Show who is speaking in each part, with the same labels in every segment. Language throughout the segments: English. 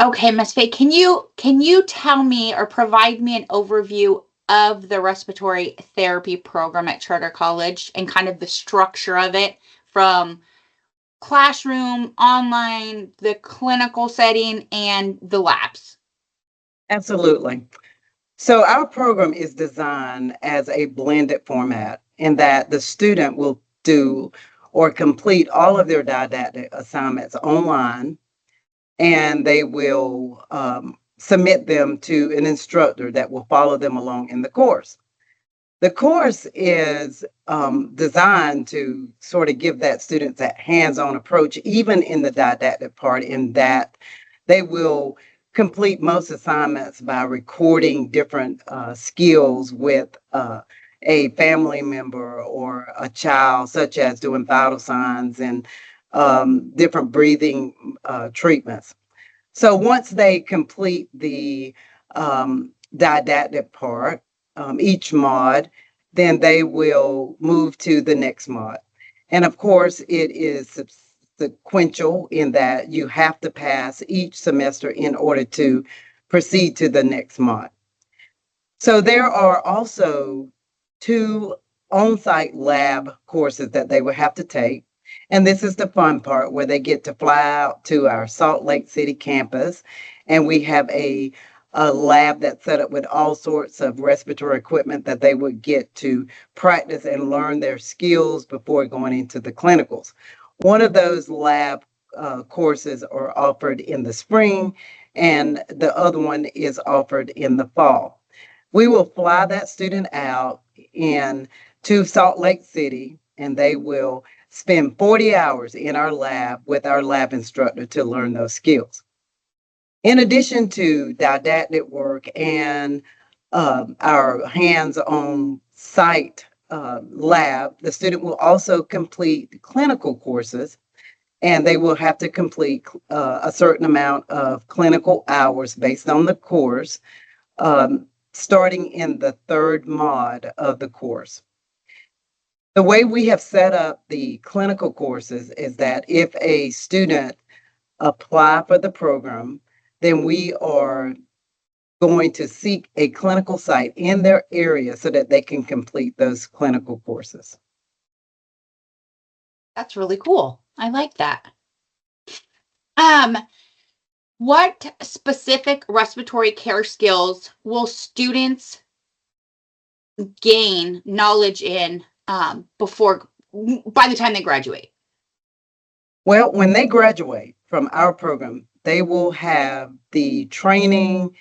Speaker 1: Okay, Miss Faye, can you tell me or provide me an overview of the respiratory therapy program at Charter College and kind of the structure of it from classroom, online, the clinical setting, and the labs?
Speaker 2: Absolutely. So our program is designed as a blended format in that the student will do or complete all of their didactic assignments online, and they will submit them to an instructor that will follow them along in the course. The course is designed to sort of give that student that hands-on approach, even in the didactic part, in that they will complete most assignments by recording different skills with a family member or a child, such as doing vital signs and different breathing treatments. So once they complete the didactic part, each mod, then they will move to the next mod. And of course, it is sequential in that you have to pass each semester in order to proceed to the next mod. So there are also two on-site lab courses that they will have to take. And this is the fun part where they get to fly out to our Salt Lake City campus. And we have a lab that's set up with all sorts of respiratory equipment that they would get to practice and learn their skills before going into the clinicals. One of those lab courses are offered in the spring, and the other one is offered in the fall. We will fly that student out in to Salt Lake City, and they will spend 40 hours in our lab with our lab instructor to learn those skills. In addition to didactic work and our hands-on site lab, the student will also complete clinical courses, and they will have to complete a certain amount of clinical hours based on the course, starting in the third mod of the course. The way we have set up the clinical courses is that if a student apply for the program, then we are going to seek a clinical site in their area so that they can complete those clinical courses.
Speaker 1: That's really cool. I like that. Um, what specific respiratory care skills will students gain knowledge in before by the time they graduate?
Speaker 2: Well, when they graduate from our program, they will have the training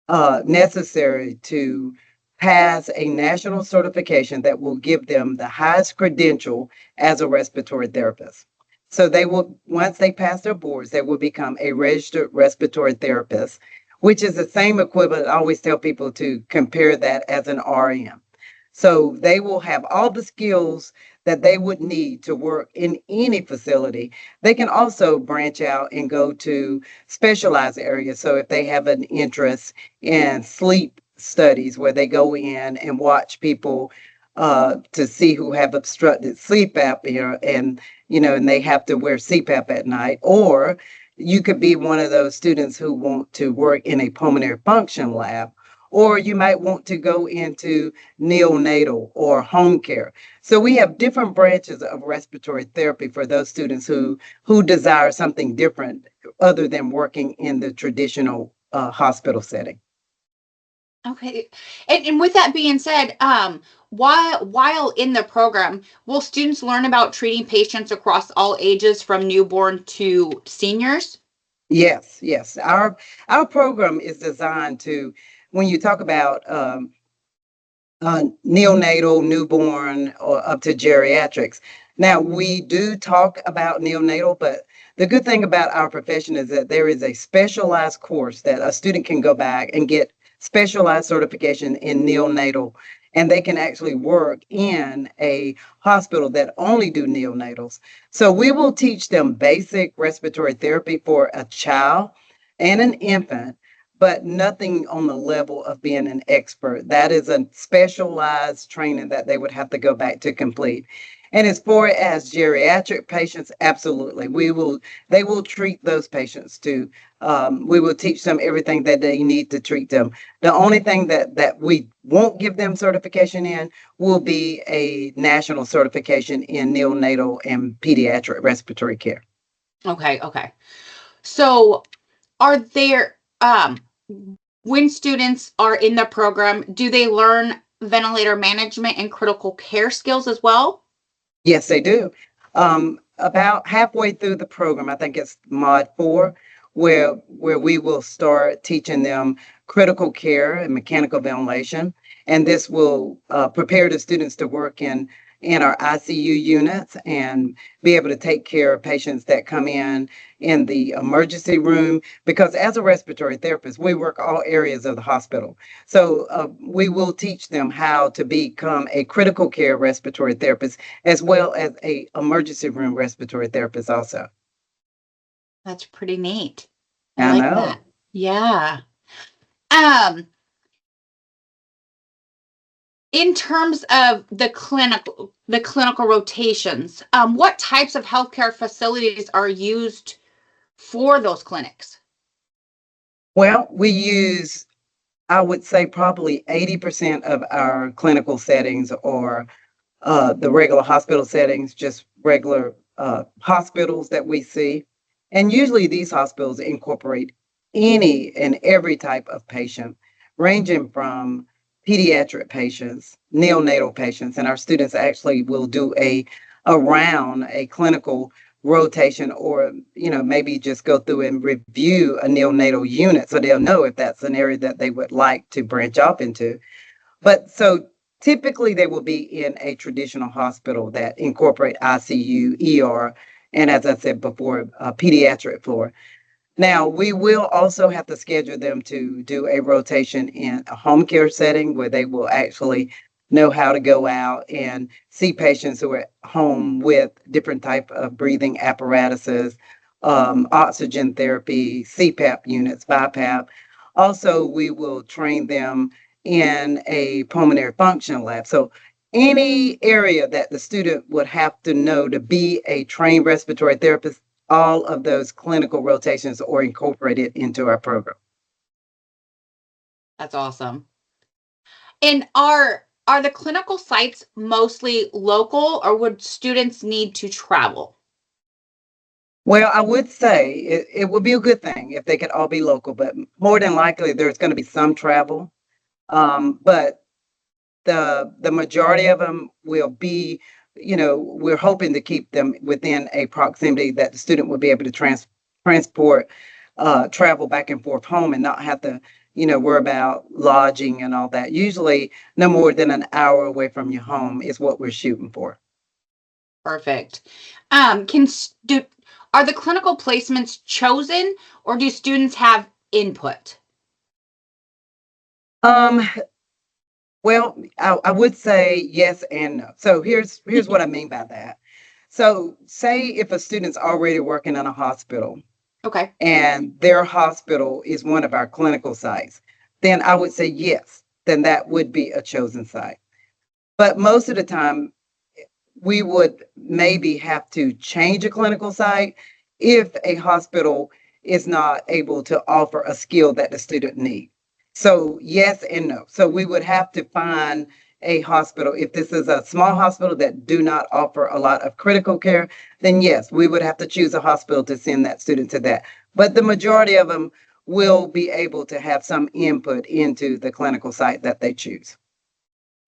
Speaker 2: necessary to pass a national certification that will give them the highest credential as a respiratory therapist. So they will, once they pass their boards, they will become a registered respiratory therapist, which is the same equivalent. I always tell people to compare that as an RN. So they will have all the skills that they would need to work in any facility. They can also branch out and go to specialized areas. So if they have an interest in sleep studies where they go in and watch people to see who have obstructed sleep apnea and and they have to wear CPAP at night, or you could be one of those students who want to work in a pulmonary function lab, or you might want to go into neonatal or home care. So we have different branches of respiratory therapy for those students who desire something different other than working in the traditional hospital setting.
Speaker 1: Okay. And with that being said, while in the program, will students learn about treating patients across all ages from newborn to seniors?
Speaker 2: Yes, yes. Our program is designed to, when you talk about neonatal, newborn, or up to geriatrics. Now, we do talk about neonatal, but the good thing about our profession is that there is a specialized course that a student can go back and get specialized certification in neonatal, and they can actually work in a hospital that only do neonatals. So we will teach them basic respiratory therapy for a child and an infant, but nothing on the level of being an expert. That is a specialized training that they would have to go back to complete. And as far as geriatric patients, absolutely. They will treat those patients too. We will teach them everything that they need to treat them. The only thing that we won't give them certification in will be a national certification in neonatal and pediatric respiratory care.
Speaker 1: Okay, okay. So are there when students are in the program, do they learn ventilator management and critical care skills as well?
Speaker 2: Yes, they do. About halfway through the program, I think it's mod 4, where we will start teaching them critical care and mechanical ventilation, and this will prepare the students to work in our ICU units and be able to take care of patients that come in the emergency room. Because as a respiratory therapist, we work all areas of the hospital. So we will teach them how to become a critical care respiratory therapist as well as a emergency room respiratory therapist also.
Speaker 1: That's pretty neat. I
Speaker 2: I
Speaker 1: like that.
Speaker 2: know.
Speaker 1: Yeah. Um, in terms of the clinical rotations, what types of healthcare facilities are used for those clinics?
Speaker 2: Well, we use, I would say, probably 80% of our clinical settings are the regular hospital settings, just regular hospitals that we see. And usually these hospitals incorporate any and every type of patient, ranging from pediatric patients, neonatal patients, and our students actually will do a clinical rotation, or maybe just go through and review a neonatal unit so they'll know if that's an area that they would like to branch off into. But so typically they will be in a traditional hospital that incorporate ICU, ER, and as I said before, a pediatric floor. Now, we will also have to schedule them to do a rotation in a home care setting where they will actually know how to go out and see patients who are at home with different type of breathing apparatuses, oxygen therapy, CPAP units, BiPAP. Also, we will train them in a pulmonary function lab. So any area that the student would have to know to be a trained respiratory therapist, all of those clinical rotations are incorporated into our program.
Speaker 1: That's awesome. And are the clinical sites mostly local, or would students need to travel?
Speaker 2: Well, I would say it would be a good thing if they could all be local, but more than likely there's going to be some travel. But the majority of them will be, we're hoping to keep them within a proximity that the student will be able to transport, travel back and forth home and not have to, worry about lodging and all that. Usually no more than an hour away from your home is what we're shooting for.
Speaker 1: Perfect. Are the clinical placements chosen, or do students have input?
Speaker 2: Um, well, I would say yes and no. So here's what I mean by that. So say if a student's already working in a hospital
Speaker 1: Okay.
Speaker 2: and their hospital is one of our clinical sites, then I would say yes, then that would be a chosen site. But most of the time, we would maybe have to change a clinical site if a hospital is not able to offer a skill that the student needs. So yes and no. So we would have to find a hospital. If this is a small hospital that do not offer a lot of critical care, then yes, we would have to choose a hospital to send that student to that. But the majority of them will be able to have some input into the clinical site that they choose.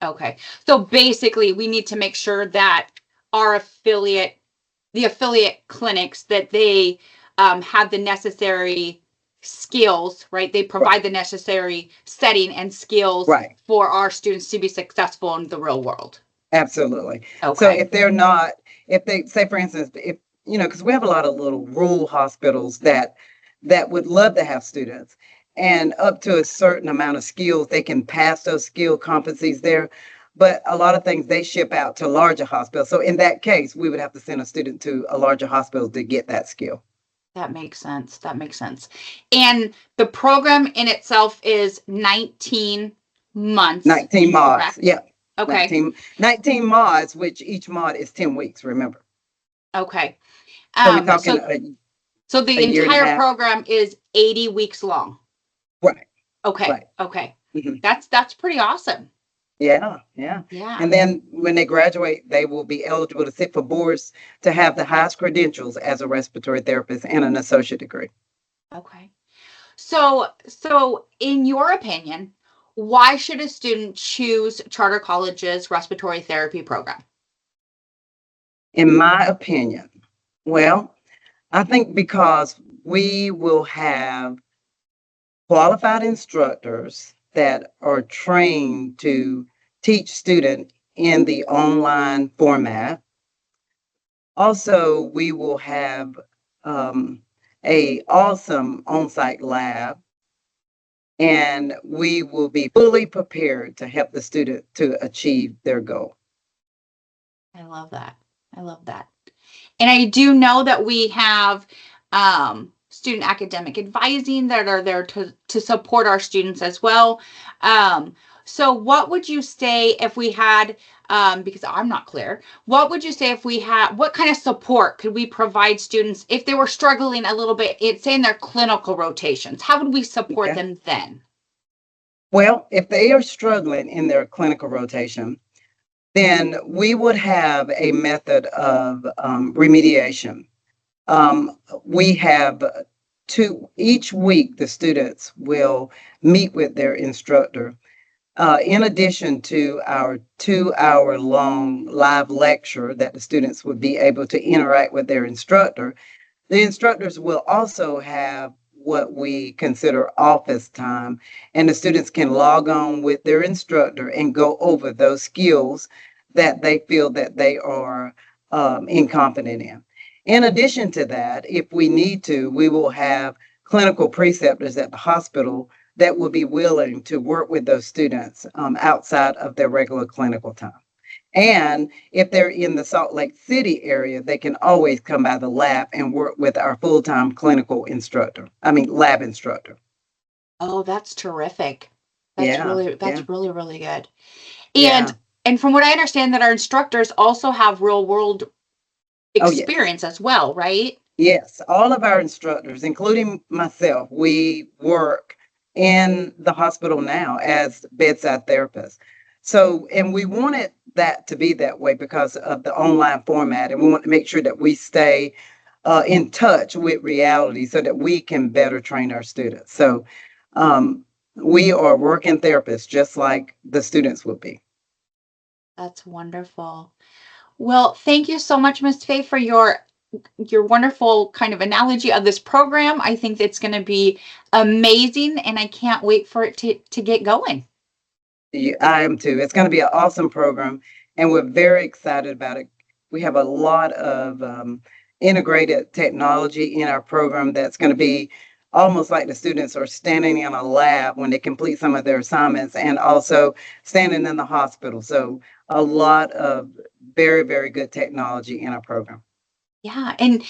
Speaker 1: Okay. So basically, we need to make sure that the affiliate clinics, that they have the necessary skills, right? They provide the necessary setting and skills
Speaker 2: Right.
Speaker 1: for our students to be successful in the real world.
Speaker 2: Absolutely. So
Speaker 1: Okay.
Speaker 2: if they're not, if they say, for instance, if because we have a lot of little rural hospitals that would love to have students, and up to a certain amount of skills, they can pass those skill competencies there. But a lot of things they ship out to larger hospitals. So in that case, we would have to send a student to a larger hospital to get that skill.
Speaker 1: That makes sense. That makes sense. And the program in itself is 19 months,
Speaker 2: 19 mods.
Speaker 1: correct?
Speaker 2: Yeah.
Speaker 1: Okay.
Speaker 2: 19 mods, which each mod is 10 weeks, remember.
Speaker 1: Okay.
Speaker 2: So we're talking
Speaker 1: So
Speaker 2: a
Speaker 1: the
Speaker 2: year and a
Speaker 1: entire
Speaker 2: half.
Speaker 1: program is 80 weeks long.
Speaker 2: Right,
Speaker 1: Okay.
Speaker 2: right.
Speaker 1: Okay.
Speaker 2: hmm
Speaker 1: That's pretty awesome.
Speaker 2: Yeah, yeah.
Speaker 1: Yeah.
Speaker 2: And then when they graduate, they will be eligible to sit for boards to have the highest credentials as a respiratory therapist and an associate degree.
Speaker 1: Okay. So in your opinion, why should a student choose Charter College's respiratory therapy program?
Speaker 2: In my opinion, well, I think because we will have qualified instructors that are trained to teach students in the online format. Also, we will have a awesome on-site lab, and we will be fully prepared to help the student to achieve their goal.
Speaker 1: I love that. I love that. And I do know that we have student academic advising that are there to support our students as well. So what would you say if we had, because I'm not clear, what would you say if we had, what kind of support could we provide students if they were struggling a little bit, say in their clinical rotations? How would we support
Speaker 2: Okay.
Speaker 1: them then?
Speaker 2: Well, if they are struggling in their clinical rotation, then we would have a method of remediation. We have each week, the students will meet with their instructor. In addition to our 2 hour long live lecture that the students would be able to interact with their instructor, the instructors will also have what we consider office time, and the students can log on with their instructor and go over those skills that they feel that they are incompetent in. In addition to that, if we need to, we will have clinical preceptors at the hospital that will be willing to work with those students outside of their regular clinical time. And if they're in the Salt Lake City area, they can always come by the lab and work with our full-time clinical instructor, lab instructor.
Speaker 1: Oh, that's terrific.
Speaker 2: Yeah, yeah,
Speaker 1: That's really, really good.
Speaker 2: yeah.
Speaker 1: And from what I understand that our instructors also have real world
Speaker 2: Oh, yes.
Speaker 1: experience as well, right?
Speaker 2: Yes, all of our instructors, including myself, we work in the hospital now as bedside therapists. So, and we wanted that to be that way because of the online format, and we want to make sure that we stay in touch with reality so that we can better train our students. So, we are working therapists just like the students would be.
Speaker 1: That's wonderful. Well, thank you so much, Miss Fay, for your wonderful kind of analogy of this program. I think it's going to be amazing, and I can't wait for it to get going.
Speaker 2: I am too. It's going to be an awesome program, and we're very excited about it. We have a lot of integrated technology in our program that's going to be almost like the students are standing in a lab when they complete some of their assignments and also standing in the hospital. So, a lot of very, very good technology in our program.
Speaker 1: Yeah, and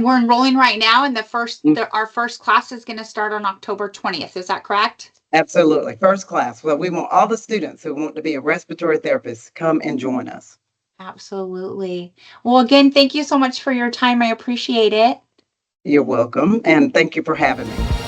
Speaker 1: we're enrolling right now, and
Speaker 2: Mm,
Speaker 1: our first class is going to start on October 20th. Is that correct?
Speaker 2: Absolutely. First class. Well, we want all the students who want to be a respiratory therapist come and join us.
Speaker 1: Absolutely. Well, again, thank you so much for your time. I appreciate it.
Speaker 2: You're welcome, and thank you for having me.